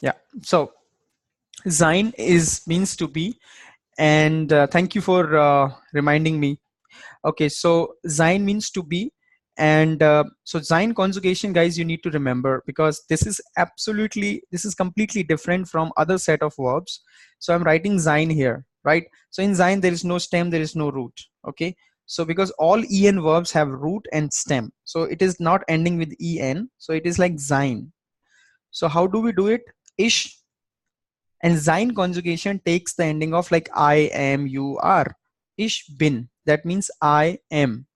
Yeah. So sein is means to be, and thank you for reminding me. Okay, so sein means to be, and so sein conjugation, guys, you need to remember, because this is completely different from other set of verbs. So I'm writing sein here, right? So in sein there is no stem, there is no root. Okay, so because all en verbs have root and stem, so it is not ending with en, so it is like sein. So how do we do it? Ish, and sein conjugation takes the ending of like I am, you are. Ich bin, that means I am.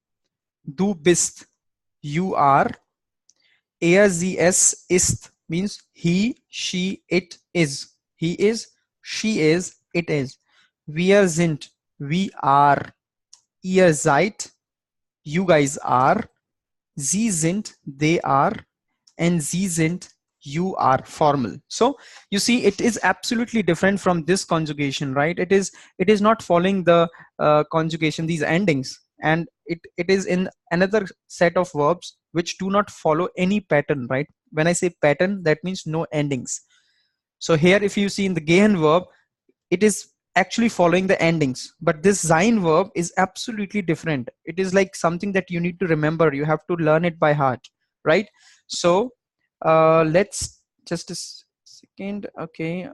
Du bist, you are. Er, sie, es, ist means he, she, it is. He is, she is, it is. Wir sind, we are. Ihr seid, you guys are. Sie sind, they are. And sie sind, you are formal. So you see, it is absolutely different from this conjugation, right? It is not following the conjugation, these endings, and it is in another set of verbs which do not follow any pattern, right? When I say pattern, that means no endings. So here, if you see in the gehen verb, it is actually following the endings, but this sein verb is absolutely different. It is like something that you need to remember, you have to learn it by heart, right? So let's just a second. Okay,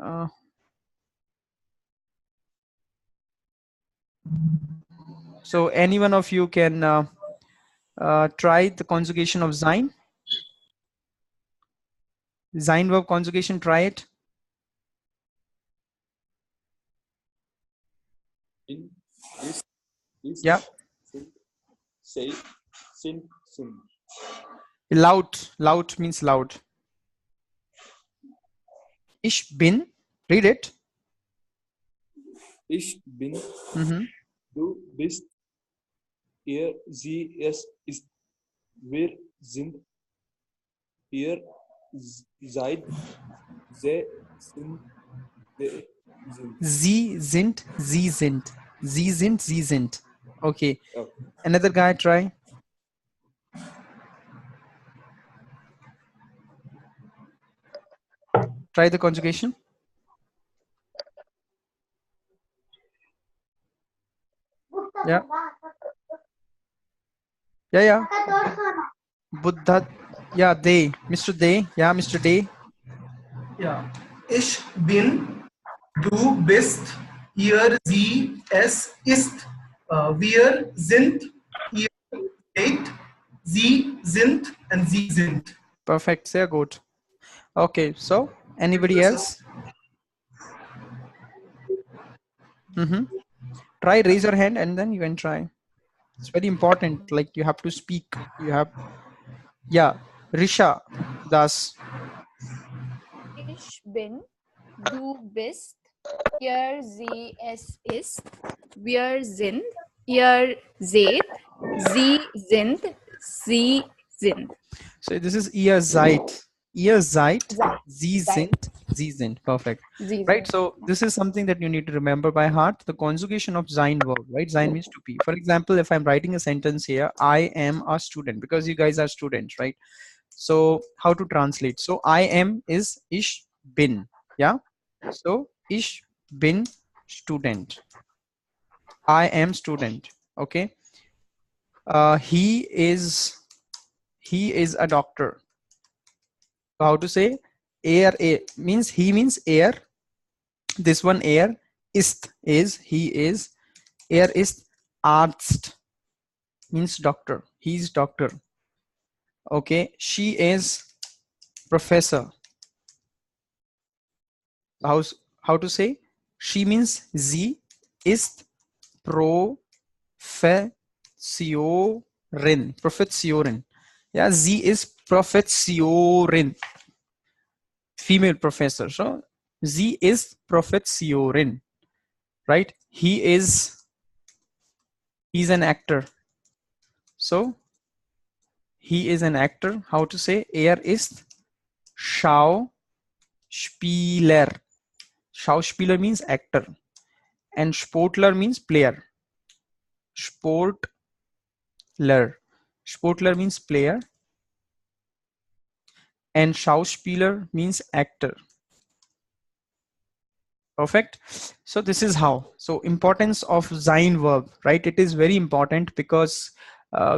so any one of you can try the conjugation of sein verb conjugation. Try it. In, this, Yeah, say, sin. loud means loud. Ich bin, read it. Ich bin, du bist, ihr, sie, es ist, wir sind, ihr seid, sie sind, Sie sind, sie sind. Sie sind, sie sind. Okay. Okay. Another guy, try. Try the conjugation. Yeah. Yeah. Buddha. Yeah, they. Mr. They. Yeah, Mr. Day. Ja. Ich bin, du bist, ihr, sie, es ist. Wir sind, ihr seid, sie sind, and sie sind. Perfect. Sehr gut. Okay, so anybody else? Try, raise your hand, and then you can try. It's very important. Like, you have to speak. You have. Yeah, Risha Das. Ich bin, du bist, ihr, sie, es ist, wir sind, ihr seid, sie sind, sie sind. So this is ihr seid. Ihr seid, sie Seid. sind, sie sind. Perfect. Sie Right, sind. so this is something that you need to remember by heart. The conjugation of sein verb, right? Sein means to be. For example, if I'm writing a sentence here, I am a student, because you guys are students, right? So how to translate? So I am is ich bin. Yeah. So ich bin student. I am student. Okay. He is a doctor. So how to say? Er means he means er. This one er ist is he is. Er ist Arzt means doctor. He's doctor. Okay. She is professor. How to say? She means sie ist Professorin. Yeah, sie ist Professorin. Female professor. So sie ist Professorin. Right? He's an actor. So he is an actor. How to say? Er ist Schauspieler. Schauspieler means actor, and Sportler means player. Sportler. Sportler means player, and Schauspieler means actor. Perfect. So this is how. So importance of sein verb, right? It is very important because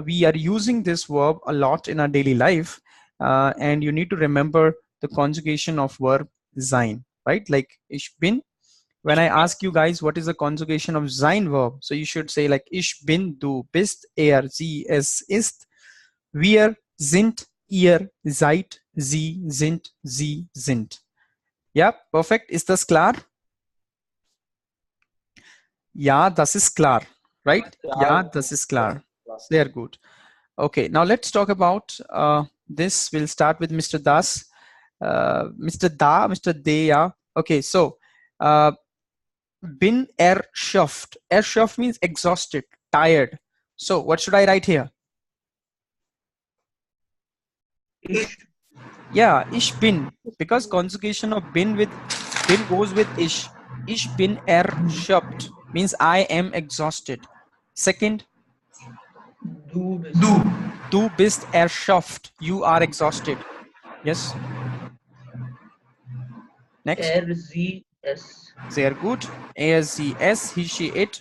we are using this verb a lot in our daily life, and you need to remember the conjugation of verb sein, right? Like ich bin. When I ask you guys what is the conjugation of sein verb, so you should say like ich bin, du bist, er, sie, es ist, wir sind, ihr seid, sie sind, sie sind. Ja, perfekt. Ist das klar? Ja, das ist klar, right? Ja, das ist klar. Sehr gut. Okay, now let's talk about this. We'll start with Mr. Das. Mr. De, yeah. Okay, so bin erschöpft. Erschöpft means exhausted, tired. So what should I write here? Yeah, ich bin, because conjugation of bin goes with ich. Ich bin erschöpft means I am exhausted. Second, du bist erschöpft. You are exhausted. Yes. Next. Sehr gut. Er, sie, es, he, she, it.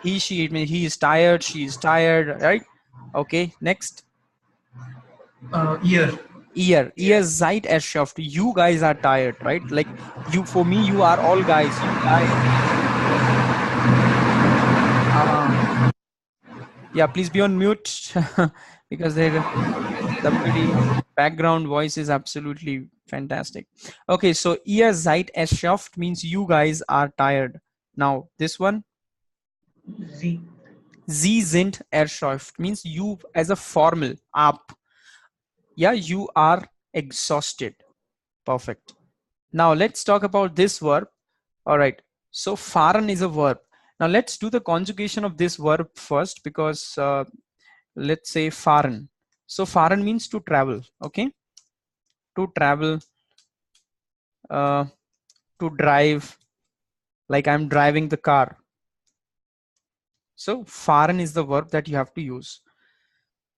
He, she, it means he is tired, she is tired, right? Okay, next. Ihr seid erschöpft. You guys are tired, right? Like you, for me, you are all guys. You guys. Yeah, please be on mute because somebody background voice is absolutely fantastic. Okay, so ihr seid erschöpft means you guys are tired. Now this one. Sie sind erschöpft means you as a formal ab. Yeah, you are exhausted. Perfect. Now let's talk about this verb. All right. So fahren is a verb. Now let's do the conjugation of this verb first because let's say fahren. So fahren means to travel. Okay. To travel, to drive, like I'm driving the car. So fahren is the verb that you have to use.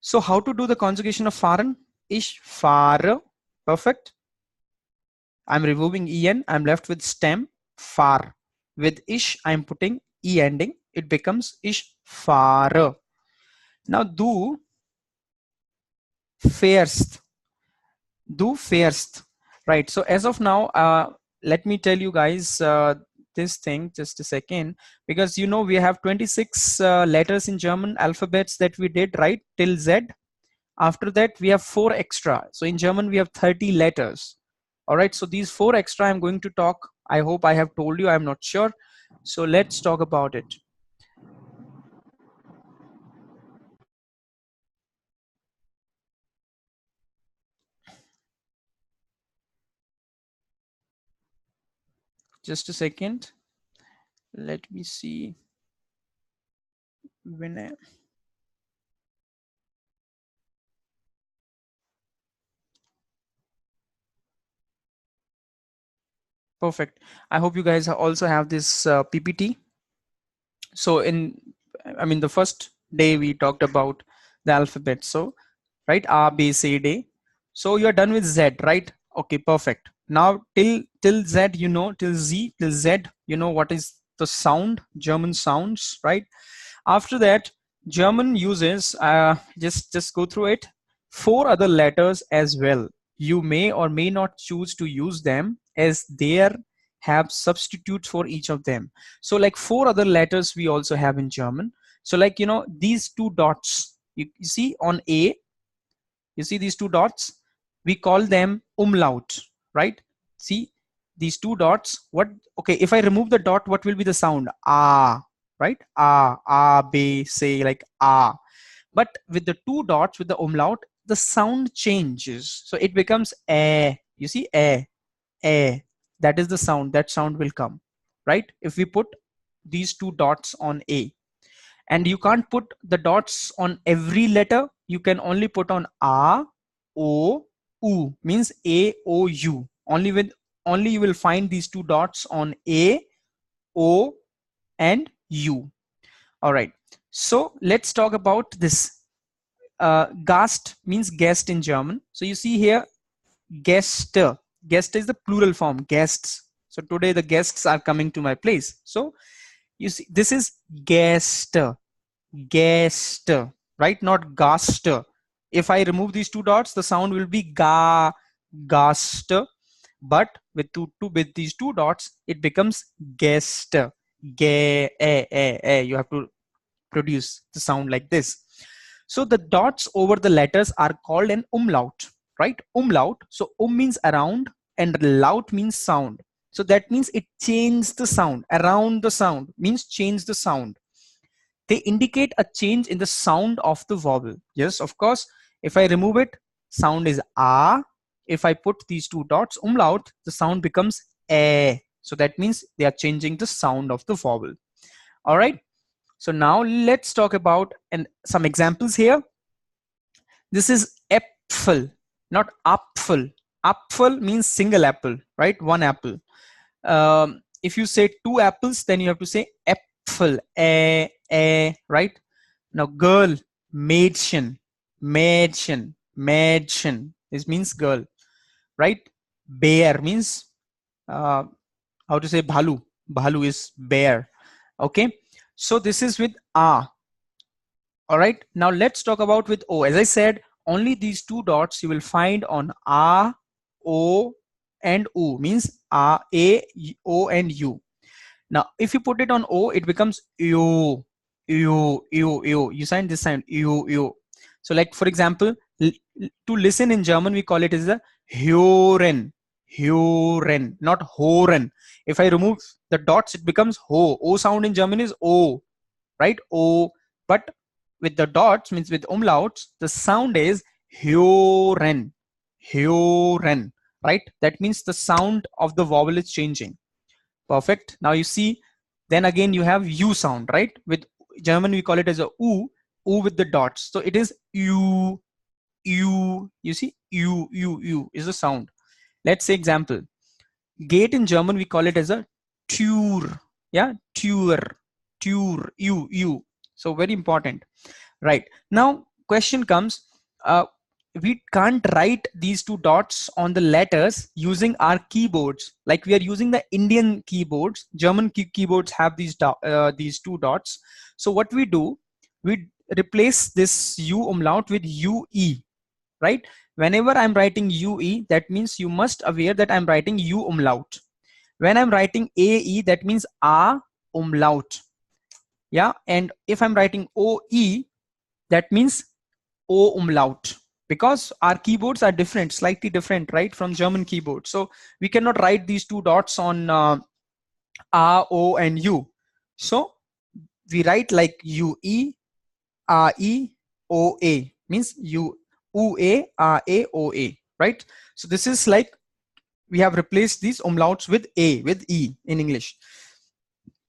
So how to do the conjugation of fahren? Ich fahre. Perfect. I'm removing en. I'm left with stem fahr. With ish, I'm putting e ending. It becomes ich fahre. Now du fährst. Du fährst. Right. So as of now, let me tell you guys this thing just a second, because you know we have 26 letters in German alphabets that we did, right, till Z. After that we have 4 extra. So in German we have 30 letters. All right, so these 4 extra I'm going to talk. I hope I have told you, I'm not sure. So let's talk about it. Just a second. Let me see. When I... Perfect. I hope you guys also have this PPT. So I mean, the first day we talked about the alphabet. So, right, A, B, C, D. So you're done with Z, right? Okay, perfect. Now till Z, you know, till Z, till Z, you know what is the sound, German sounds, right? After that, German uses, just go through it, 4 other letters as well. You may or may not choose to use them as there have substitutes for each of them. So like 4 other letters we also have in German. So like, you know, these 2 dots, you see on A, you see these 2 dots, we call them umlaut, right? See these 2 dots, what, okay, if I remove the dot, what will be the sound? Ah, right? Ah, B, say like ah. But with the 2 dots, with the umlaut, the sound changes. So it becomes eh, you see, eh. That is the sound, that sound will come, right? If we put these 2 dots on A. And you can't put the dots on every letter. You can only put on A, O, U, means A, O, U. Only you will find these 2 dots on A, O, and U. All right. So let's talk about this. Gast means guest in German. So you see here, Gäste. Guest is the plural form, guests. So today the guests are coming to my place. So you see, this is Gäste, Gäste, right? Not Gaste. If I remove these two dots, the sound will be Ga, Gaste. But with these two dots, it becomes Gäste, Ge, You have to produce the sound like this. So the dots over the letters are called an umlaut, right? Umlaut. So means around and laut means sound. So that means it changes the sound. Around the sound means change the sound. They indicate a change in the sound of the vowel. Yes, of course. If I remove it, sound is a. If I put these two dots umlaut, the sound becomes a. So that means they are changing the sound of the vowel. All right. So now let's talk about some examples here. This is Äpfel, not Apfel. Apfel means single apple, right? One apple. If you say two apples, then you have to say Äpfel, right? Now girl, Mädchen, Mädchen, Mädchen. This means girl, right? Bear means how to say bhalu. Bhalu is bear. Okay. So this is with a. All right, now let's talk about with O. As I said, only these two dots you will find on A, O, and U, means A, O, and U. Now, if you put it on O, it becomes U, U, U, U. You sign this sound, U, U. So like, for example, to listen in German, we call it as a hören, hören, not horen. If I remove the dots, it becomes ho. O sound in German is O, right? O, but with the dots, means with umlauts, the sound is hören, hören, right? That means the sound of the vowel is changing. Perfect. Now you see, then again you have U sound, right? With German we call it as a U, U with the dots. So it is U, U. You see, U, U, U is the sound. Let's say example. Gate in German we call it as a Tür. Yeah, Tür, Tür, U, U. So very important. Right, now question comes, we can't write these two dots on the letters using our keyboards. Like we are using the Indian keyboards. German keyboards have these two dots. So what we do, we replace this U umlaut with UE, right? Whenever I'm writing UE, that means you must aware that I'm writing U umlaut. When I'm writing AE, that means A umlaut. Yeah, and if I'm writing OE, that means O umlaut, because our keyboards are different, slightly different, right, from German keyboard. So we cannot write these two dots on A, O, and U. So we write like UE, A, E, O, A, means U, A, A, O, A, right? So this is like we have replaced these umlauts with A, with E in English.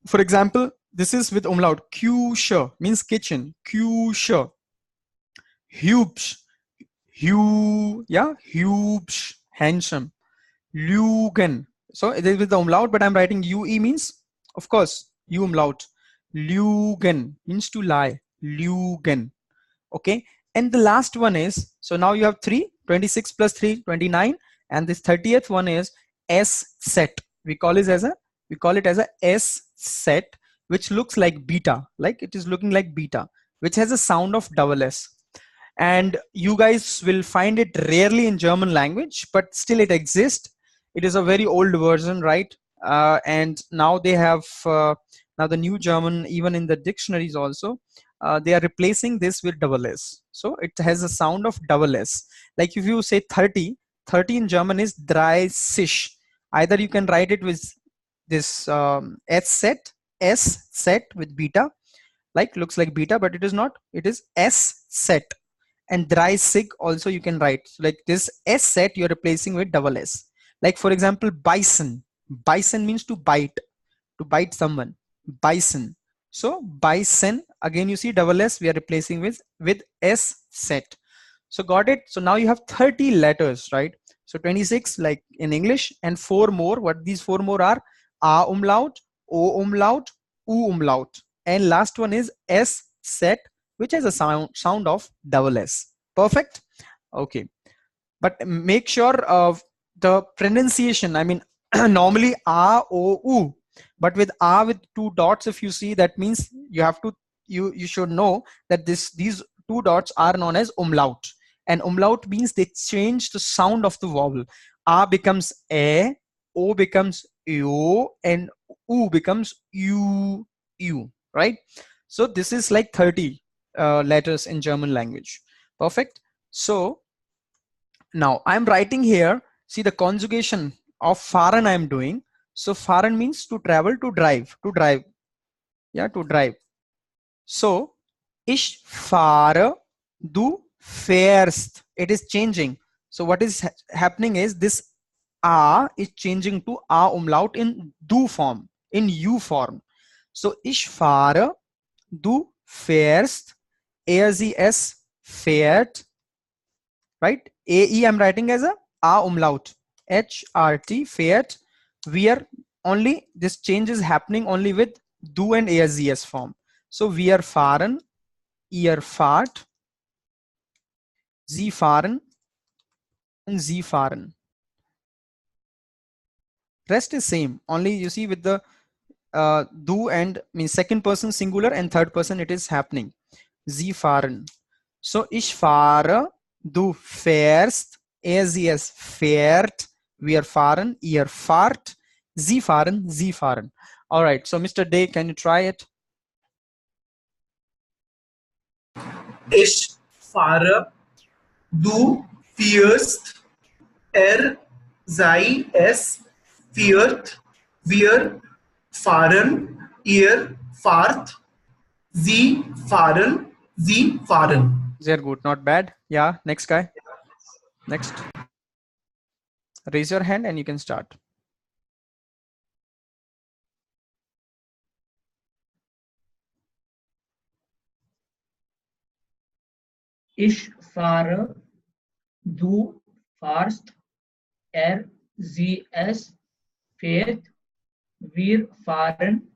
For example, this is with umlaut. Küche means kitchen. Küche. Hübsch, yeah, hübsch, handsome. Lügen. So it is with the umlaut, but I'm writing UE means, of course, U umlaut. Lügen means to lie. Lügen. Okay. And the last one is, so now you have 3, 26 plus 3, 29. And this 30th one is S set. We call it as a S set, which looks like beta, like it is looking like beta, which has a sound of double S. And you guys will find it rarely in German language, but still it exists. It is a very old version, right? And now they have now the new German, even in the dictionaries also, they are replacing this with double S. So it has a sound of double S. Like if you say 30, 30 in German is 30. Either you can write it with this S set with beta, like looks like beta, but it is not. It is S set. And 30 also you can write. So like this S set you're replacing with double S. Like for example, bison. Bison means to bite someone. Bison. So bison, again you see double S we are replacing with S set. So got it? So now you have 30 letters, right? So 26 like in English, and 4 more. What these 4 more are? A umlaut, O umlaut, U umlaut, and last one is S set, which has a sound of double S. Perfect. Okay, but make sure of the pronunciation. I mean, normally a o u, but with a with two dots, if you see, that means you have to, you should know that these two dots are known as umlaut, and umlaut means they change the sound of the vowel. A becomes a, o becomes u, and u becomes u, right? So this is like 30 letters in German language. Perfect. So now I'm writing here, see the conjugation of fahren I'm doing. So fahren means to travel, to drive, yeah, to drive. So ich fahre, du fährst, it is changing. So what is happening is this a is changing to a umlaut in du form, in u form. So ich fahre, du fährst, er sie es fährt, right? AE I'm writing as a umlaut, HRT, fährt. We are only, this change is happening only with du and ASES form. So wir fahren, ihr fahrt, sie fahren, and sie fahren. Rest is same, only you see with the du and means second person singular and third person it is happening. Sie fahren. So ich fahre, du fährst, er sie es fährt, wir fahren, ihr fahrt, sie fahren, sie fahren. All right, so Mr. Day, can you try it? Ich fahre, du fährst, sei es fährt, wir fahren, ihr fahrt, sie fahren, sie fahren. Sehr good, not bad. Yeah, next guy. Next. Raise your hand and you can start. Ich fahre, du fahrst, sie es fährt, wir fahren,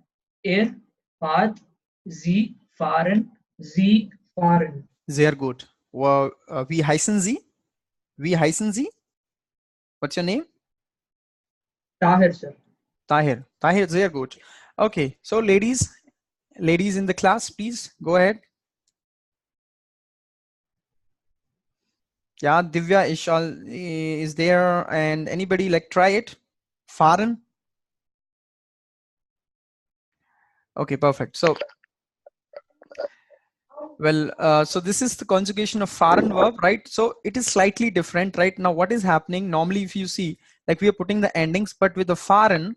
er fahrt, sie fahren, sie fahren. Sehr gut. Well, wie heißen Sie? Wie heißen Sie? What's your name? Tahir, sir. Tahir. Tahir, sehr gut. Okay, so ladies in the class, please go ahead. Yeah, Divya is there, and anybody like try it? Fahren. Okay, perfect. So, well, so this is the conjugation of fahren verb, right? So it is slightly different, right? Now, what is happening normally, if you see, like we are putting the endings, but with the fahren,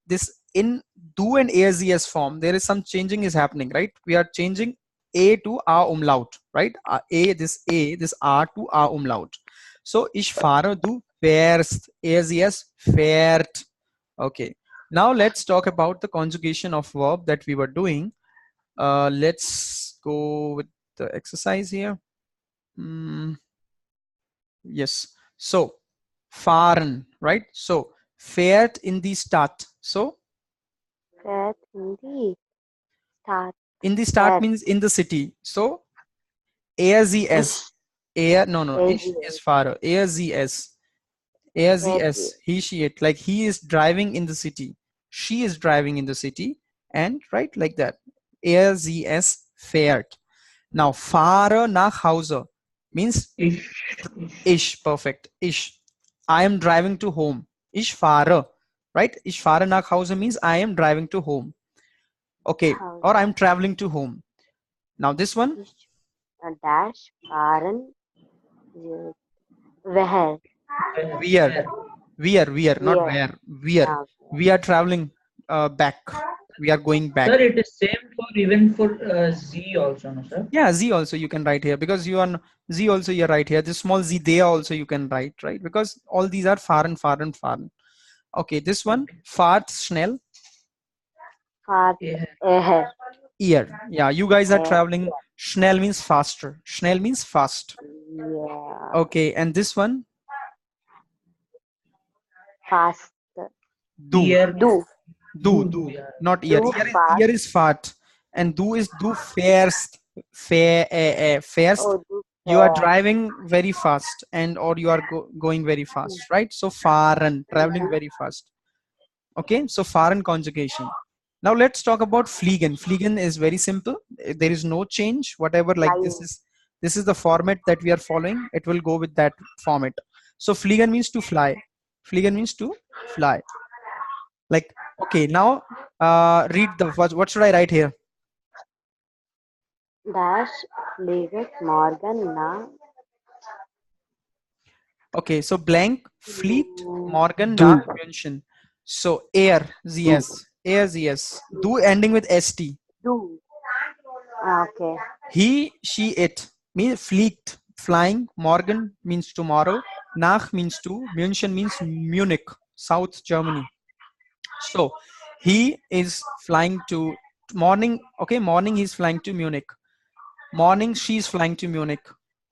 this in do and ASES form, there is some changing is happening, right? We are changing a to a umlaut, right? This a to a umlaut. So ich fahre, du fährst, ASES fährt. Okay, now let's talk about the conjugation of verb that we were doing. Let's go with the exercise here. Yes, so fahren, right? So fährt in the start. So Fährt in die Stadt. in the start Fährt. means in the city. So ASES. Ich is fahre. ASES. ASES. He, she, it. Like he is driving in the city. She is driving in the city. And right like that. ASES fährt. Now fahre nach Hause means ich. Perfect. Ich. I am driving to home. Ich fahre. Right? Ich fahre nach Hause means I am driving to home. Okay. Or I'm traveling to home. Now this one. Dash fahren. Where? We are not where. We are traveling back. We are going back. Sir, it is same for even for Z also, no sir? Yeah, Z also you can write here because you are Z also you write here. This small Z there also you can write, right? Because all these are fahren. Okay, this one fahrt schnell. Fahrt Ear. Yeah, you guys are traveling. Schnell means faster. Schnell means fast. Yeah. Okay, and this one? Fast. Do. Do. Not ear. Ear is fart. And do is du fährst. fast. Oh, du You are fährst. driving very fast, and or you are going very fast, right? So fahren, traveling very fast. Okay, so fahren conjugation. Now let's talk about fliegen. Fliegen is very simple. There is no change. Whatever, like Flying. this is the format that we are following. It will go with that format. So fliegen means to fly. Fliegen means to fly. Like, okay, now read the what should I write here? Dash fliegt morgen nach Okay, so blank fliegt morgen Du. nach München. So air zs. Do ending with st. du. Okay. He, she, it means fliegt, flying. Morgen means tomorrow. Nach means to. München means Munich, South Germany. So he is flying to morning. Okay, morning he's flying to Munich. Morning she's flying to Munich,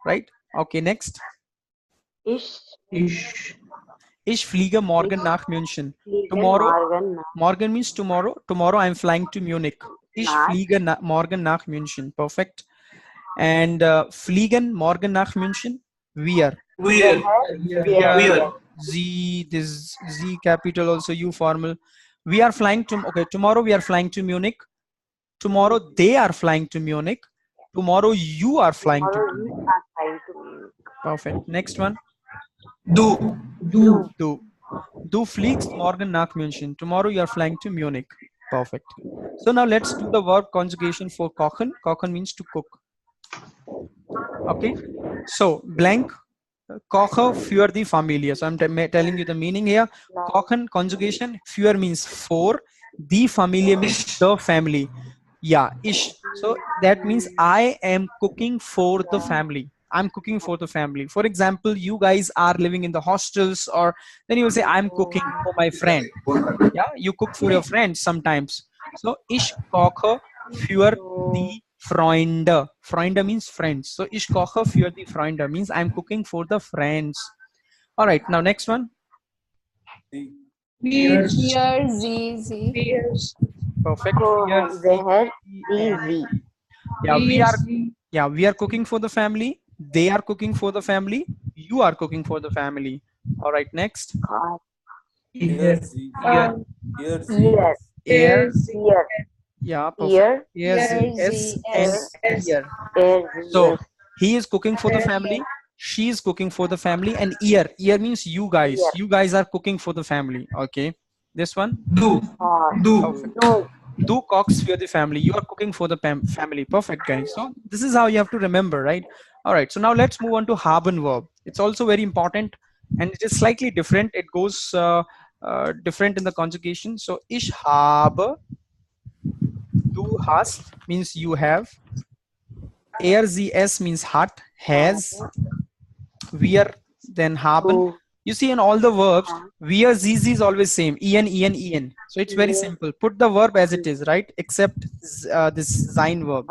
right? Okay, next. Ich Ich fliege morgen Ich nach München. fliege Tomorrow, morgen nach morgen means tomorrow. Tomorrow I'm flying to Munich. Ich fliege morgen nach München. Perfect. And fliegen morgen nach München. Wir. Wir. Wir. Z, this Z capital, also U formal. We are flying to, okay, tomorrow we are flying to Munich. Tomorrow they are flying to Munich. Tomorrow you are flying to Tomorrow Munich. you are flying to Munich. Perfect. Next one. Du. Du fliegst morgen nach München. Tomorrow you are flying to Munich. Perfect. So now let's do the verb conjugation for kochen. Kochen means to cook. Okay. So blank koche für die Familie. So I'm telling you the meaning here. Kochen conjugation. Für means for. Die Familie means the family. Yeah, ish. So that means I am cooking for the family. I'm cooking for the family. For example, you guys are living in the hostels, or then you will say, I'm cooking for my friend. Yeah, you cook for your friends sometimes. So ich koche für die Freunde. Freunde means friends. So ich koche für die Freunde means I'm cooking for the friends. All right, now next one. Here, Z. Perfect. Kochen. Wer Here, sie? yeah, we are cooking for the family. They are cooking for the family. You are cooking for the family. All right, next. Gott. Here, Hier. Air. Hier. Yeah, perfect. Hier. S and ear. Er. So he is cooking for the family. She is cooking for the family. And ear. Ear means you guys. Ear. You guys are cooking for the family. Okay. This one. Du. Du. Perfect. Du. Do cooks for the family. You are cooking for the family. Perfect, guys. So this is how you have to remember, right? All right. So now let's move on to haben verb. It's also very important, and it is slightly different. It goes different in the conjugation. So ich habe, du hast means you have. RZS means hat, has. Wir, then haben. Du. You see, in all the verbs, wir, ZZ is always same. En. So it's very simple. Put the verb as it is, right? Except this sein verb.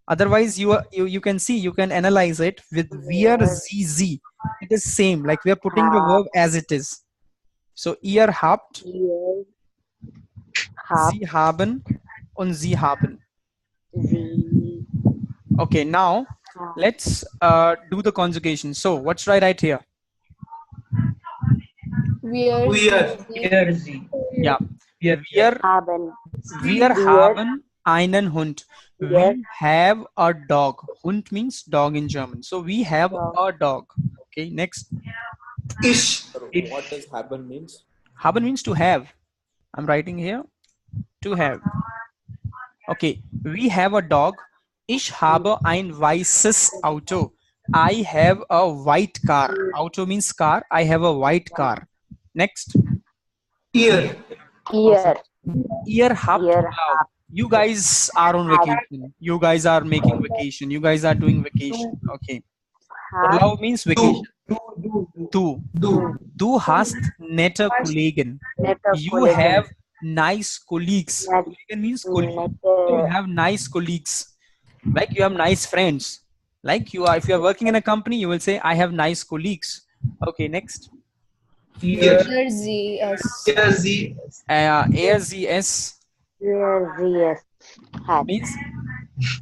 Otherwise, you can see, you can analyze it with wir, ZZ. It is same. Like we are putting the verb as it is. So ihr habt, Sie haben, und Sie haben. Sie. Okay, now let's do the conjugation. So what should I write here? Wir. Yeah. Wir Haben. haben einen Hund. We have a dog. Hund means dog in German. So we have a dog. Okay, next. Ich. what does haben means? Haben means to have. I'm writing here. To have. Okay, we have a dog. Ich habe ein weißes Auto. I have a white car. Auto means car. I have a white car. Next. Ihr. Ihr. Ihr habt Urlaub. You guys are on vacation. You guys are making vacation. You guys are doing vacation. Okay. Urlaub means vacation. Du. Du hast nette Kollegen. You have nice colleagues. Kollegen means colleague. You have nice colleagues. Like you have nice friends. Like you are, if you are working in a company, you will say, I have nice colleagues. Okay, next. ARZS means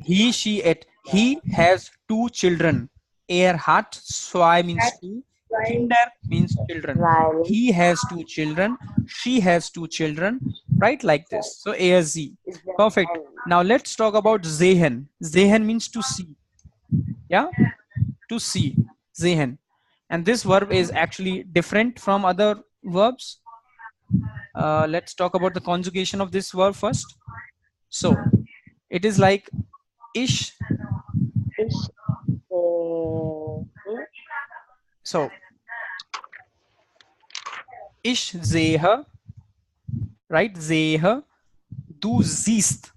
he, she, it. He has 2 children. Er hat zwei means 2. Kinder means children. Weil He has 2 children. She has 2 children. Right, like this. So A as Z. Perfect. sehen. Now let's talk about sehen. Sehen means to see. Yeah, to see. Sehen. And this verb is actually different from other verbs. Let's talk about the conjugation of this verb first. So it is like ich. Ich sehe. So ich sehe, right? Sehe, du siehst.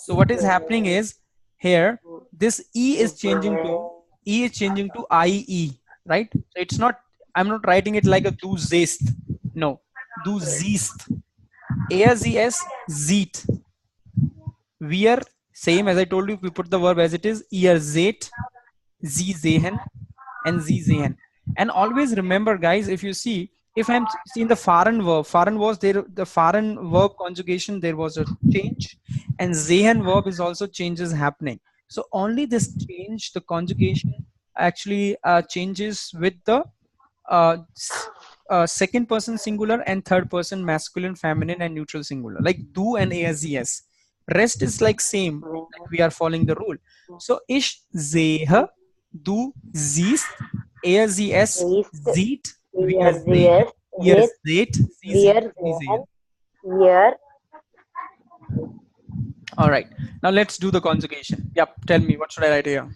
So what is happening is here this E is changing to IE, right? So it's not, I'm not writing it like a du siehst. No, du siehst. Er, sie, es, sieht. Wir, same as I told you, we put the verb as it is. Ihr seht, sie sehen, and sie sehen. And always remember, guys, if you see, if I'm seeing the foreign was there, the foreign verb conjugation, there was a change, and sehen verb is also changes happening. So only this change, the conjugation actually changes with the second person singular and third person masculine, feminine, and neutral singular, like du and as. Rest is like same, like we are following the rule. So ich sehe, du siehst, er, sie, es, sieht, wir sehen, ihr seht, sie sehen, sie sehen. Wir All right, now let's do the conjugation. Yep, tell me, what should I write here?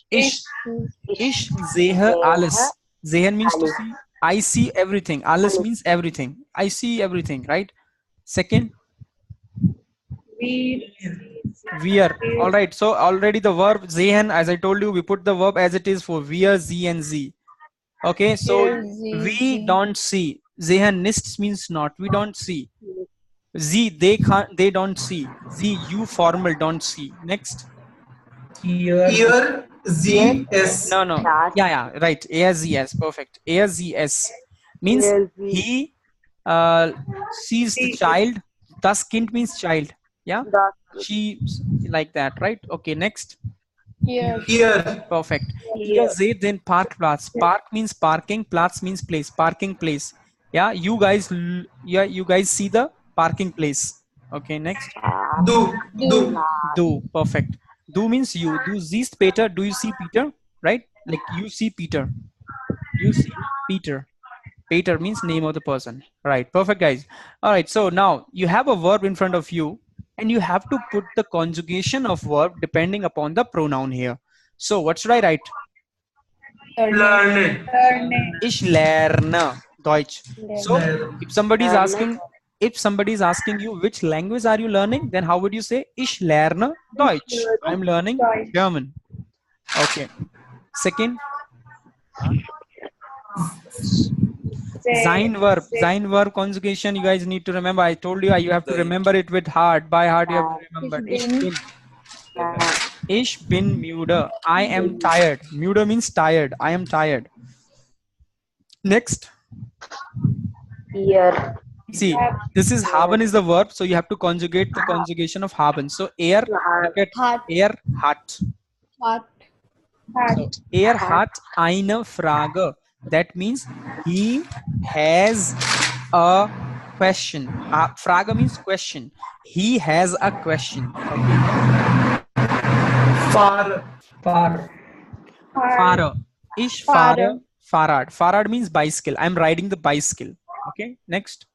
Ich sehe alles. Sehen means to see. I see everything. Alles means everything. I see everything, right? Second, wir. All right, so already the verb sehen, as I told you, we put the verb as it is for wir, sie, and sie. Okay, so we don't see. Sehen nicht means not. We don't see. Sie, they can't, they don't see. Sie, you formal don't see. Next. Ear, Z, S. No. Yeah, right. ASES, perfect. ASES means he sees the child. Das Kind means child. Yeah, she, like that, right? Okay, next. Here. Ear, Perfect. Ihr seht den Parkplatz. Park means parking. Platz means place. Parking place. Yeah, you guys see the parking place. Okay, next. Do. Perfect. Du means you. Du siehst Peter. Do you see Peter? Right? Like you see Peter. You see Peter. Peter means name of the person. Right. Perfect, guys. All right. So now you have a verb in front of you, and you have to put the conjugation of verb depending upon the pronoun here. So what should I write? learn, Ich lerne Deutsch. So if somebody is asking you which language are you learning, then how would you say? Ich lerne Deutsch. I'm learning German. Okay. Second, sein verb conjugation. You guys need to remember. I told you you have to remember it with heart. By heart, you have to remember. Ich bin müde. I am tired. Müde means tired. I am tired. Next. Ear. See, this is haben is the verb, so you have to conjugate the conjugation of haben. So er, look at Hat. er hat. Hat. So er hat eine Frage. That means he has a question. Frage means question. He has a question. Okay. far, Fahrer. Ich fahre Fahrrad. Fahrrad means bicycle. I'm riding the bicycle. Okay. Next.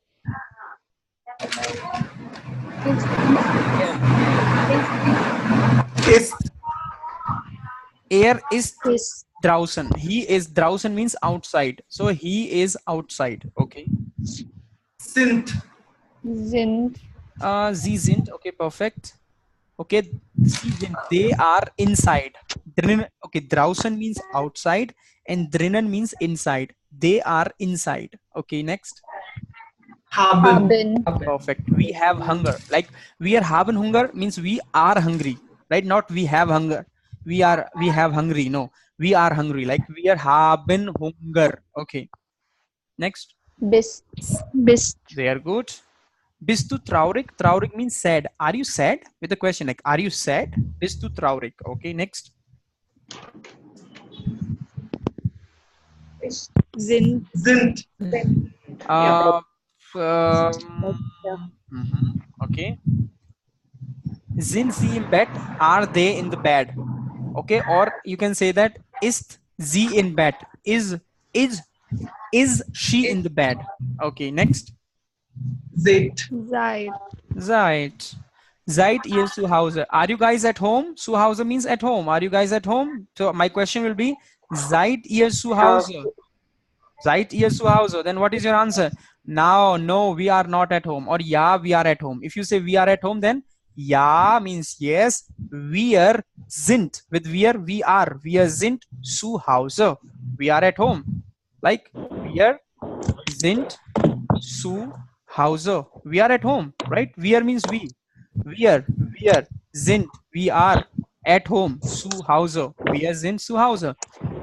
ist, Er ist draußen. He is draußen means outside. So he is outside. Okay. sind, Sind. Sie sind. Okay, perfect. Okay, sie sind. They are inside. Drinnen, okay, draußen means outside and drinnen means inside. They are inside. Okay, next. haben, Perfect. We have hunger. Like we are haben Hunger means we are hungry, right? Not we have hunger. We have hungry. No, we are hungry. Like we are haben Hunger. Okay. Next. Bist. They are good. Bist du traurig? Traurig means sad. Are you sad? With the question like, are you sad? Bist du traurig? Okay, next. Sind. Sind. Okay. Sind sie im Bett? Are they in the bed? Okay, or you can say that ist sie in bed? Is she in the bed? Okay, next. Seid. Seid. Seid ihr zu Hause? Are you guys at home? Zu Hause means at home. Are you guys at home? So my question will be, seid ihr zu Hause? Seid ihr zu Hause? Then what is your answer? No, we are not at home. Or ja, we are at home. If you say we are at home, then ja means yes. Wir sind. With we are. Wir sind zu Hause. We are at home. Like wir sind zu Hause. We are at home, right? Wir means we. Wir sind. We are at home. Zu Hause. Wir sind zu Hause.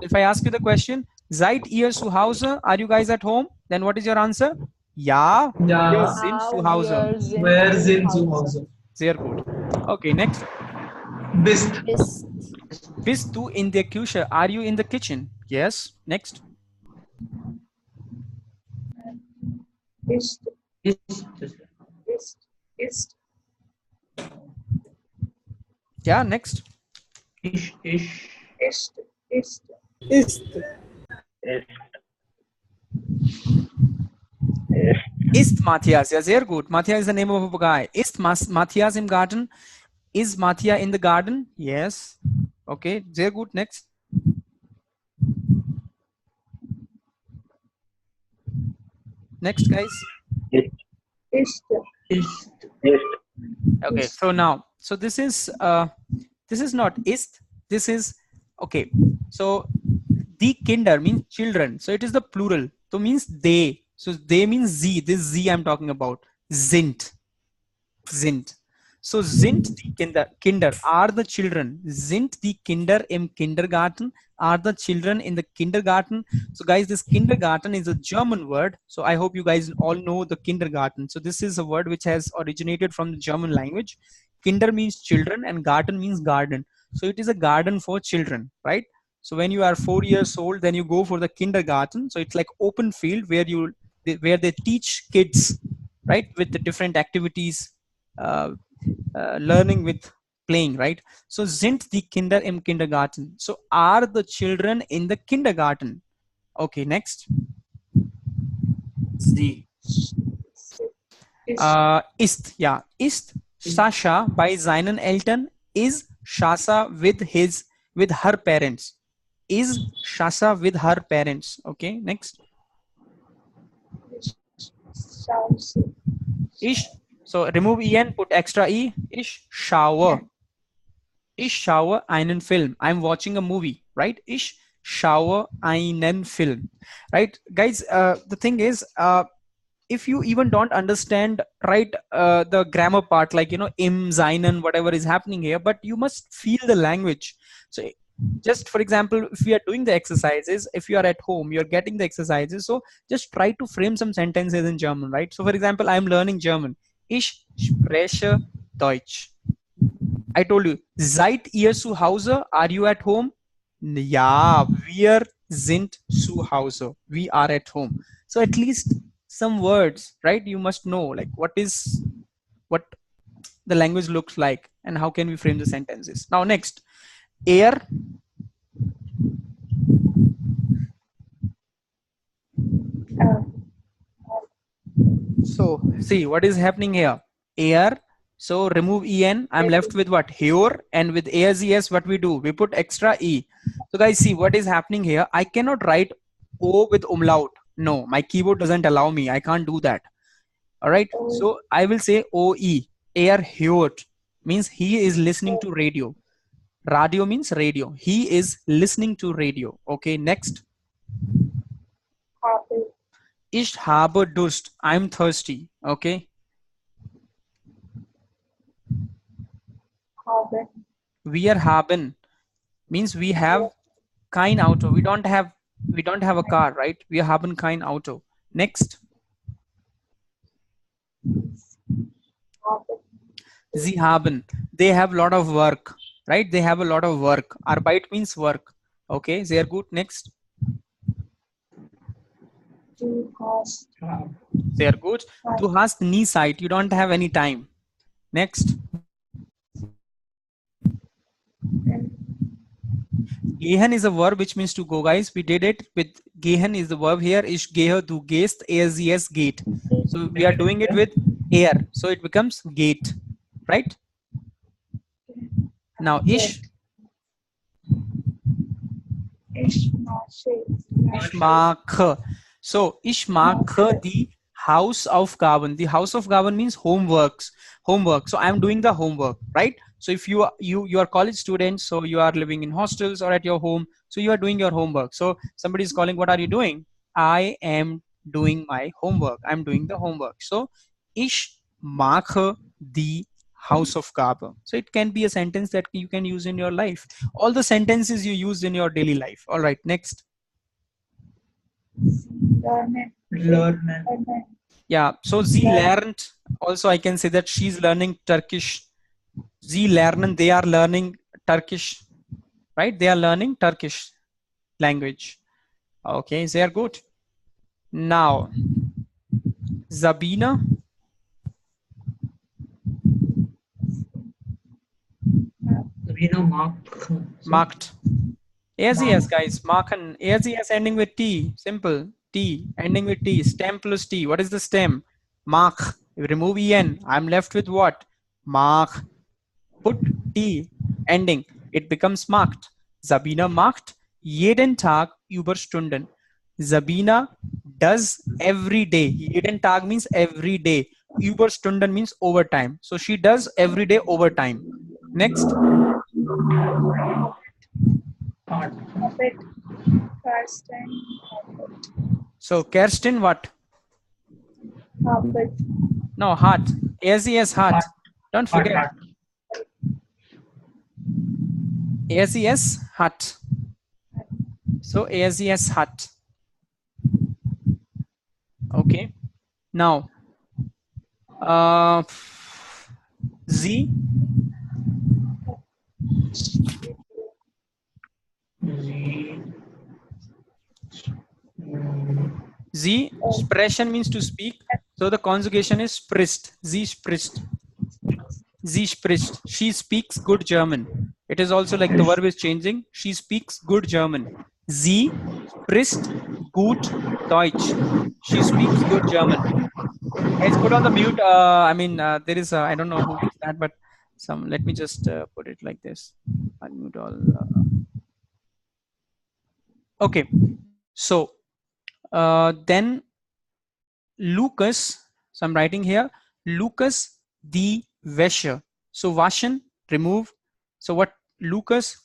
If I ask you the question, seid ihr zu Hause? Are you guys at home? Then what is your answer? Ja, wir sind zu Hause. Wir sind zu Hause. Sehr gut. Okay, next. Bist. Bist du in der Küche? Are you in the kitchen? Yes. Next. Ist. Yeah, next. Ist Matthias? Ja, sehr gut. Matthias is the name of a guy. Ist Matthias im Garten? Is Matthias in the garden? Yes. Okay, sehr gut. Next. Next, guys. Okay, so now, so this is not ist, this is, okay, so die Kinder means children, so it is the plural, so means they, so they means sie, this z I'm talking about, sind. So sind die Kinder are the children, sind die Kinder im Kindergarten, are the children in the kindergarten. So guys, this kindergarten is a German word, so I hope you guys all know the kindergarten. So this is a word which has originated from the German language. Kinder means children and garten means garden, so it is a garden for children, right? So when you are 4 years old, then you go for the kindergarten, so it's like open field where they teach kids, right, with the different activities, learning with playing, right? So sind die Kinder im Kindergarten? So are the children in the kindergarten? Okay, next. Sie. Ist, ja, ist Sascha bei seinen Eltern? Is Sasha with her parents? Is Sasha with her parents? Okay, next. Ich. So remove en, put extra e. Ich schaue. Ich schaue einen Film. I'm watching a movie, right? Ich schaue einen Film, right? Guys, the thing is, if you even don't understand, right, the grammar part, like, you know, im, seinen, whatever is happening here, but you must feel the language. So just for example, if we are doing the exercises, if you are at home, you're getting the exercises, so just try to frame some sentences in German, right? So for example, I'm learning German. Ich spreche Deutsch. I told you, seid ihr zu Hause? Are you at home? Ja, wir sind zu Hause. We are at home. So at least some words, right? You must know, like, what the language looks like and how can we frame the sentences. Now next, er. So see what is happening here. Er. So remove en. I'm left with what? Here. And with as what we do? We put extra e. So guys, see what is happening here. I cannot write o with umlaut. No, my keyboard doesn't allow me. I can't do that. All right. So I will say oe. Er hört means he is listening to radio. Radio means radio. He is listening to radio. Okay. Next. Ich habe Durst. I'm thirsty. Okay. Wir haben means we have kein Auto. We don't have a car, right? Wir haben kein Auto. Next. Sie haben. They have a lot of work, right? They have a lot of work. Arbeit means work. Okay, sehr gut. Next. Du hast. Sehr gut. Du hast nie Zeit. You don't have any time. Next. Gehen is a verb which means to go, guys. We did it with gehen is the verb here. Ich gehe, du gehst, es geht. So we are doing it with air. So it becomes gate, right? Now ich. Ich mache. So ich mache die Hausaufgaben. The Hausaufgaben means homeworks. Homework. So I'm doing the homework, right? So if you are college students, so you are living in hostels or at your home, so you are doing your homework. So somebody is calling, what are you doing? I am doing my homework. I'm doing the homework. So ich mache die Hausaufgabe. So it can be a sentence that you can use in your life. All the sentences you use in your daily life. All right, next. Learn. Yeah, so sie lernt. Also, I can say that she's learning Turkish. Sie lernen, they are learning Turkish, right? They are learning Turkish language. Okay, sehr gut. Now, Sabina. Sabina Marked. ASES, guys. Marken. ASES ending with T. Simple. T. Ending with T. Stem plus T. What is the stem? Mark. You remove EN. I'm left with what? Mark. Put T. Ending. It becomes marked. Sabina marked jeden Tag Überstunden. Sabina does every day. Jeden Tag means every day. Überstunden means overtime. So she does every day overtime. Next. So Kerstin, what? No, heart. ASES heart. Don't forget. ASES heart. So ASES heart. Okay. Now, Z. Z. Sprechen means to speak. So the conjugation is spricht. Sie spricht. Sie spricht. She speaks good German. It is also like the verb is changing. She speaks good German. Sie spricht gut Deutsch. She speaks good German. Guys, put on the mute. I mean, there is I don't know who is that, but let me just put it like this. Unmute all. Okay. So then Lucas. So I'm writing here. Lucas die Wäsche. So waschen, remove. So what? Lucas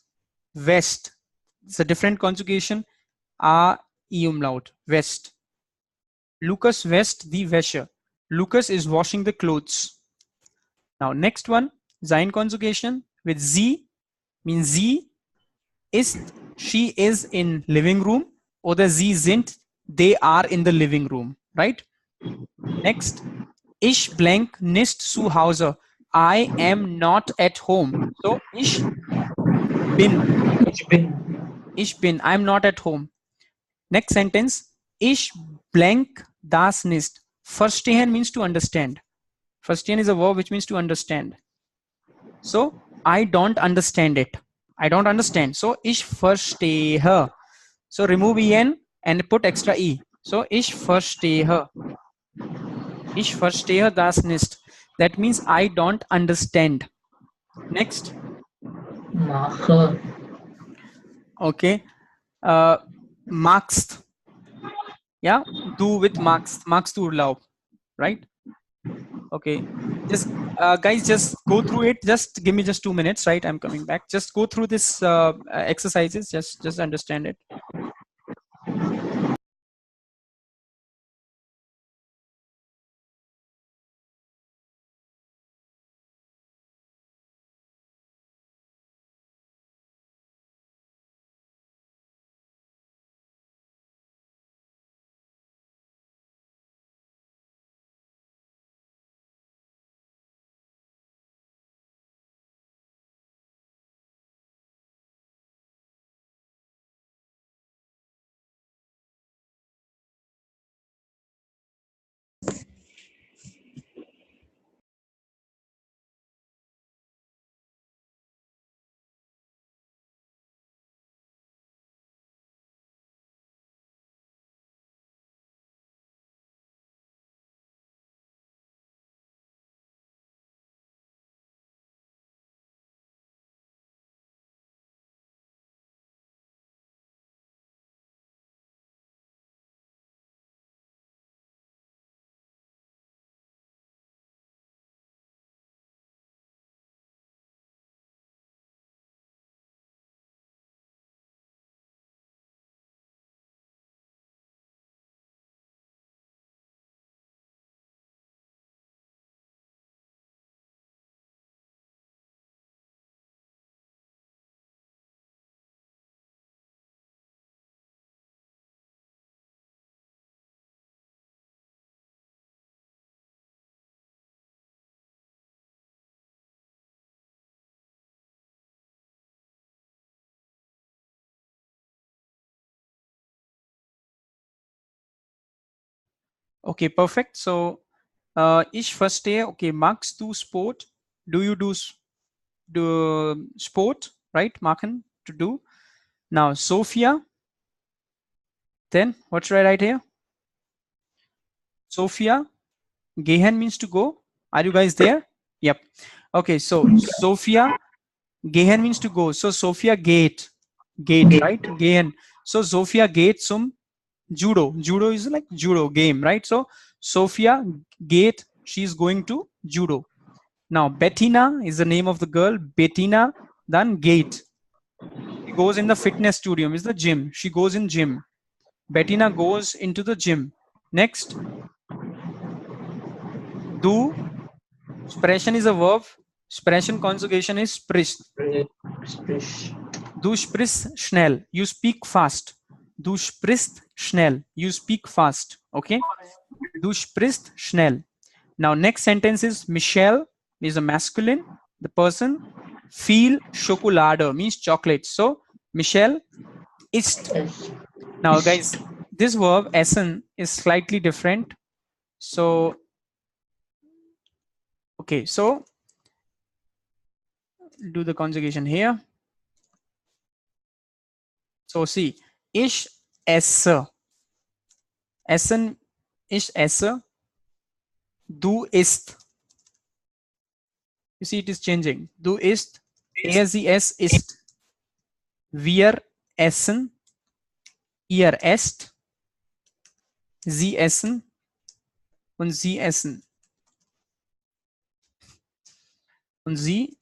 West. It's a different conjugation. A E umlaut. West. Lucas West die Wäsche. Lucas is washing the clothes. Now next one, sein conjugation with sie means sie ist, she is in living room, oder sie sind, they are in the living room, right? Next, ich blank nicht zu Hause. I am not at home. So ich bin. Ich bin. I'm not at home. Next sentence, ich blank das nicht. Verstehen means to understand. Verstehen is a verb which means to understand. So I don't understand it. I don't understand. So ich verstehe. So remove en and put extra e. So ich verstehe. Ich verstehe das nicht. That means I don't understand. Next. Mache. Okay. Magst. Yeah. Do with magst. Magst du Urlaub. Right. Okay. Just guys, just go through it. Just give me just 2 minutes. Right. I'm coming back. Just go through this exercises. Just understand it. Okay, perfect. So ich verstehe. Okay, magst du Sport? Do you do sport? Right, machen to do. Now Sophia. Then what should I write here? Sophia. Gehen means to go. Are you guys there? Yep. Okay, so Sophia. Gehen means to go. So Sophia gate, right? Gehen. So Sophia geht zum Judo. Judo is like judo game, right? So Sophia geht, she's going to judo. Now Bettina is the name of the girl. Bettina then gate. She goes in the fitness studio, is the gym. She goes in gym. Bettina goes into the gym. Next, do. Sprechen is a verb. Sprechen conjugation is spricht. Sprish. Du sprichst schnell. You speak fast. Du sprichst schnell. You speak fast. Okay. Du sprichst schnell. Now next sentence is Michelle is a masculine. The person. Viel Schokolade means chocolate. So Michelle isst. Yes. Now guys, this verb essen is slightly different. So okay, so do the conjugation here. So see, ich esse. Essen, ich esse. Du isst. You see, it is changing. Du isst. Er, sie, es isst. Wir essen. Ihr esst. Sie essen. Und sie essen. Und sie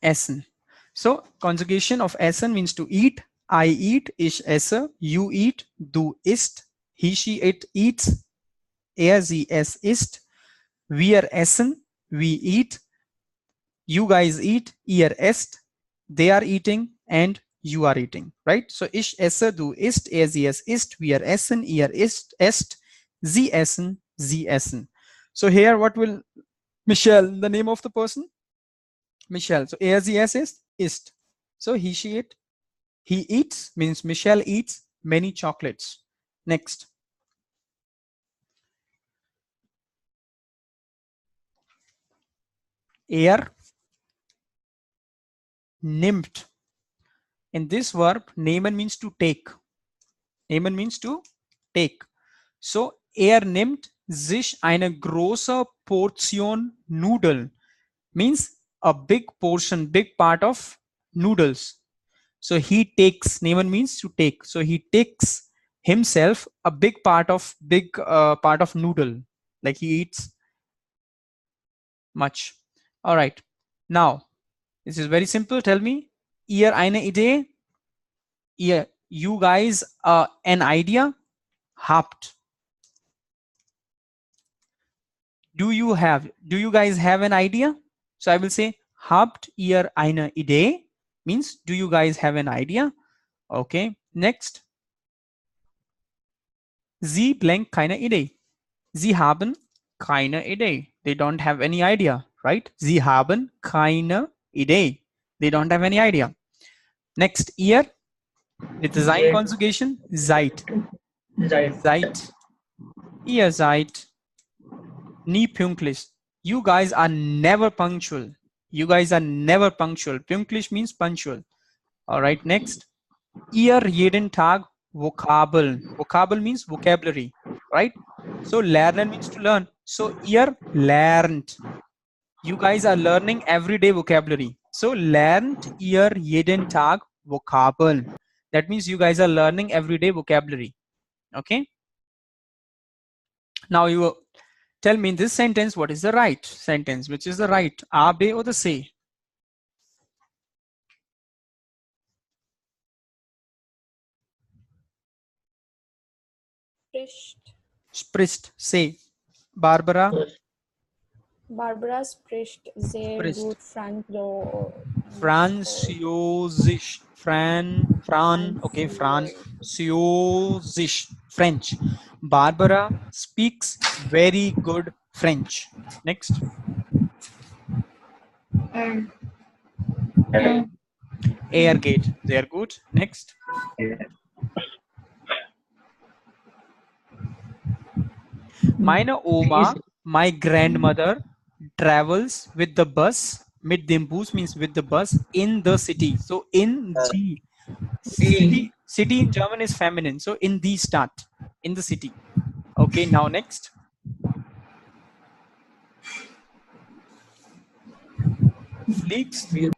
essen. So, conjugation of essen means to eat. I eat, ich esse. You eat, du isst. He, she, it eats. Er, sie, es isst. Wir essen, we eat. You guys eat, ihr esst. They are eating and you are eating, right? So ich esse, du isst, er, sie, es isst. Wir essen, ihr esst. Sie essen, sie essen. So here what will Michelle, the name of the person? Michelle. So er, sie, es isst. So he, she, it. He eats means Michelle eats many chocolates. Next. Er nimmt. In this verb, nehmen means to take. Nehmen means to take. So er nimmt sich eine große Portion Nudeln. Means a big portion, big part of noodles. So he takes, nehmen means to take. So he takes himself a big part of noodle. Like he eats much. All right. Now, this is very simple. Tell me, ihr eine Idee? Ihr, you guys an idea? Habt. Do you guys have an idea? So I will say, habt ihr eine Idee? Means, do you guys have an idea? Okay, next. Sie blank keine Idee. Sie haben keine Idee. They don't have any idea, right? Sie haben keine Idee. They don't have any idea. Next, ihr with the sein conjugation, seid. Seid. Ihr seid nie pünktlich. You guys are never punctual. You guys are never punctual. Pünktlich means punctual. All right, next. Ihr jeden Tag Vokabeln. Vokabel means vocabulary, right? So lernen means to learn. So ihr lernt. You guys are learning everyday vocabulary. So lernt ihr jeden Tag Vokabeln. That means you guys are learning everyday vocabulary. Okay. Now you tell me in this sentence, what is the right sentence? Which is the right? A, B or the C? Spricht. Spricht. Say. Barbara. Barbara spricht sehr Spricht. gut Französisch. Französisch. French. Barbara speaks very good French. Next. Air gate. They are good. Next. Meine Oma, my grandmother, travels with the bus. Mit dem Bus means with the bus in the city. So in the city in German is feminine. So in the start in the city. Okay, now next. Fliegst?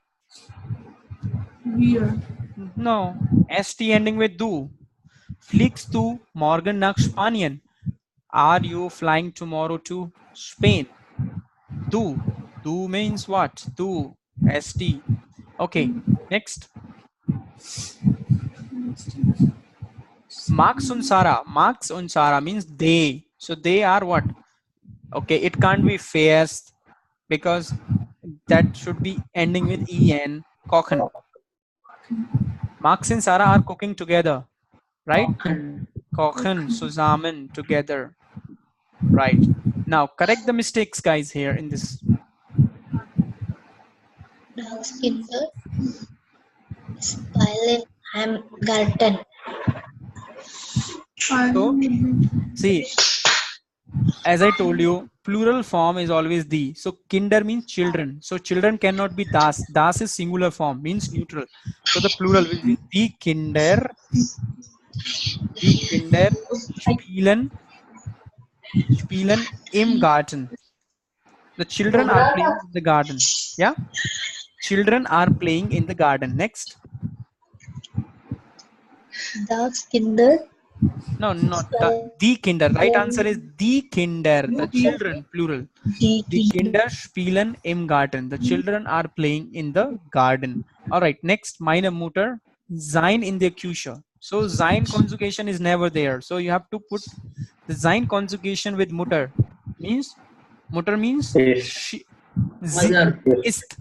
No. ST ending with du. Fliegst du morgen nach Spanien? Are you flying tomorrow to Spain? Du. Du means what? Du. ST. Okay, next. Max und Sarah. Max und Sarah means they. So they are what? Okay, it can't be fairs because that should be ending with en. Kochen. Max and Sarah are cooking together, right? Kochen, zusammen, together. Right. Now correct the mistakes, guys, here in this. Das Kinder spielen am Garten. So, see, as I told you, plural form is always the. So kinder means children. So children cannot be das. Das is singular form, means neutral. So the plural will be die Kinder. Die Kinder spielen im Garten. The children are playing in the garden. Yeah? Children are playing in the garden. Next. Das Kinder No, not the Kinder. Right answer is the Kinder. The children, plural. die Die Kinder spielen im Garten. The children are playing in the garden. All right. Next, meine Mutter sein in der Küche. So sein conjugation is never there. So you have to put the sein conjugation with Mutter. Mutter means she. Mother. Ist.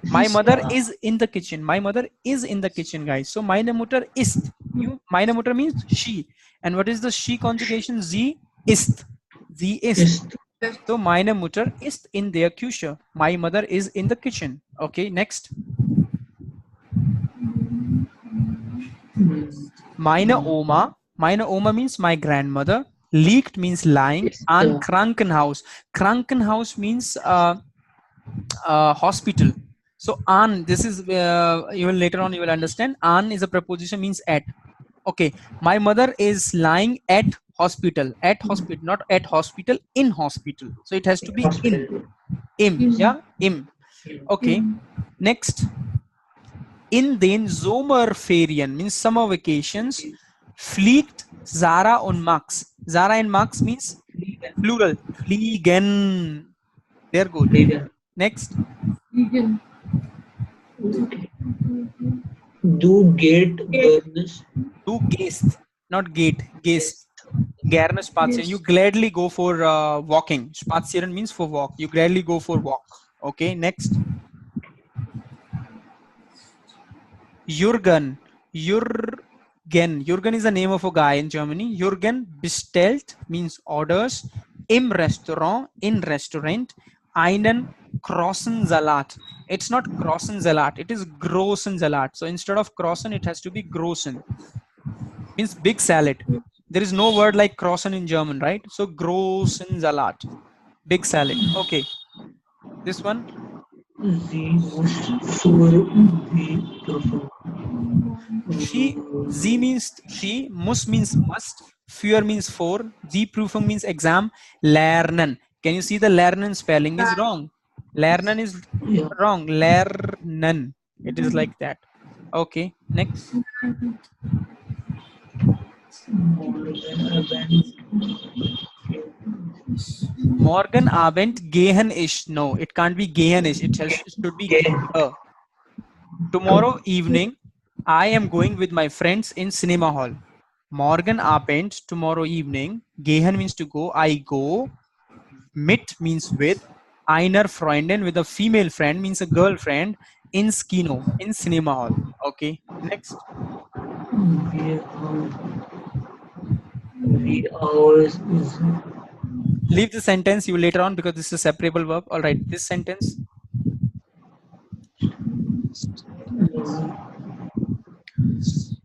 My mother is in the kitchen. My mother is in the kitchen, guys. So meine Mutter ist. Meine Mutter means she. And what is the she conjugation? Sie ist. Sie ist. So meine Mutter ist in der Küche. My mother is in the kitchen. Okay, next. Meine Oma. Meine Oma means my grandmother. Liegt means lying. An Krankenhaus. Krankenhaus means hospital. So an, this is even later on you will understand. An is a preposition, means at. Okay, my mother is lying at hospital. At hospital, not at hospital, in hospital. So it has to be in. Im, yeah, im. Okay, next. In den Sommerferien means summer vacations. Fliegt Sarah und Max. Sarah and Max means plural. Fliegen. They're good. Next. Du gehst. Du gehst, not gate, gehst. Gerne spazieren. You gladly go for walking. Spazieren means for walk. You gladly go for walk. Okay, next. Jürgen. Jürgen is the name of a guy in Germany. Jürgen bestellt means orders. Im Restaurant, in restaurant. Einen großen Salat. It's not großen Salat, it is großen Salat. So instead of großen, it has to be großen. Means big salad. There is no word like großen in German, right? So großen Salat. Big salad. Okay. This one. Sie means she, muss means must, für means for, die Prüfung means exam, lernen. Can you see the lernen spelling is wrong? Lernen is wrong. Lernen. It is like that. Okay, next. Morgen Abend gehen ich. No, it can't be gehen ich. It should be gehe. Tomorrow evening, I am going with my friends in cinema hall. Morgen Abend, tomorrow evening. Gehen means to go. I go. Mit means with. Einer Freundin, with a female friend, means a girlfriend, in Kino, in cinema hall. Okay, next. We always. Leave the sentence you later on because this is a separable verb. All right, this sentence.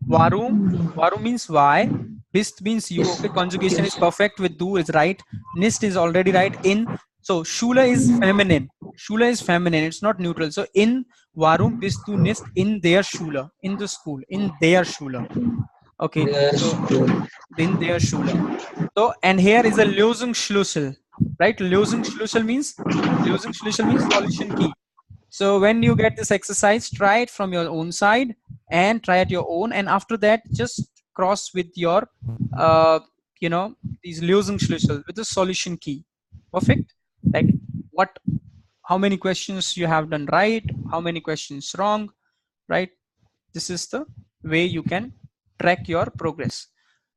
Warum? Warum means why. Bist means you. Okay, conjugation is perfect with du is right. Nicht is already right. In, so Schule is feminine. Schule is feminine. It's not neutral. So in, warum bist du nicht in der Schule? In the school. In der Schule. Okay. So in der Schule. So, and here is a Lösungsschlüssel, right? Lösungsschlüssel means solution key. So when you get this exercise, try it from your own side and try at your own, and after that just cross with your these Lösungsschlüssel with the solution key. Perfect. Like how many questions you have done right, how many questions wrong, right? This is the way you can track your progress.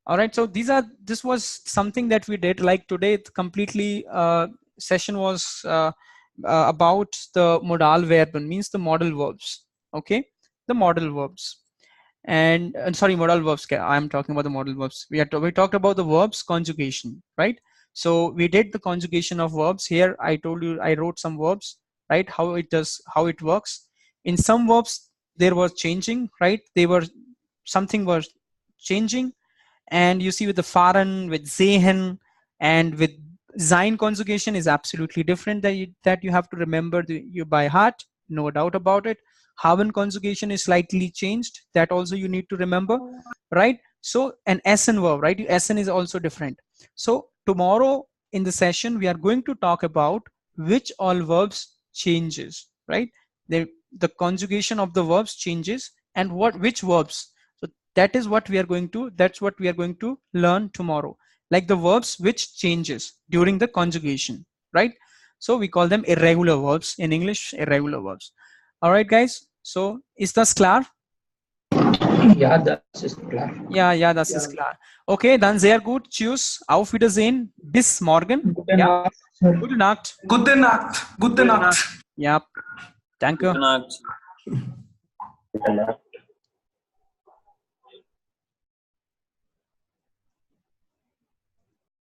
All right, so this was something that we did. Like today it completely session was about the modal verben, means the modal verbs. Okay, the modal verbs. And sorry, modal verbs, I'm talking about the modal verbs. We talked about the verbs conjugation, right? So we did the conjugation of verbs. Here I told you, I wrote some verbs, right? How it works. In some verbs there was changing, right? Something was changing. And you see with the fahren, with sehen, and with sein conjugation is absolutely different, that you have to remember you by heart, no doubt about it. Haben conjugation is slightly changed, that also you need to remember, right? So an Essen verb, right? Essen is also different. So tomorrow in the session we are going to talk about which all verbs changes, right? The conjugation of the verbs changes, and which verbs. So that's what we are going to learn tomorrow, like the verbs which changes during the conjugation, right? So we call them irregular verbs in English, irregular verbs. All right, guys. So ist das klar? Ja, das ist klar. Ja, das ist klar. Okay, dann sehr gut. Tschüss. Auf Wiedersehen. Bis morgen. Gute Ja. Nacht, Sir. Gute Nacht. Gute Nacht. Gute Nacht. Ja. Danke. Good night. Good enough.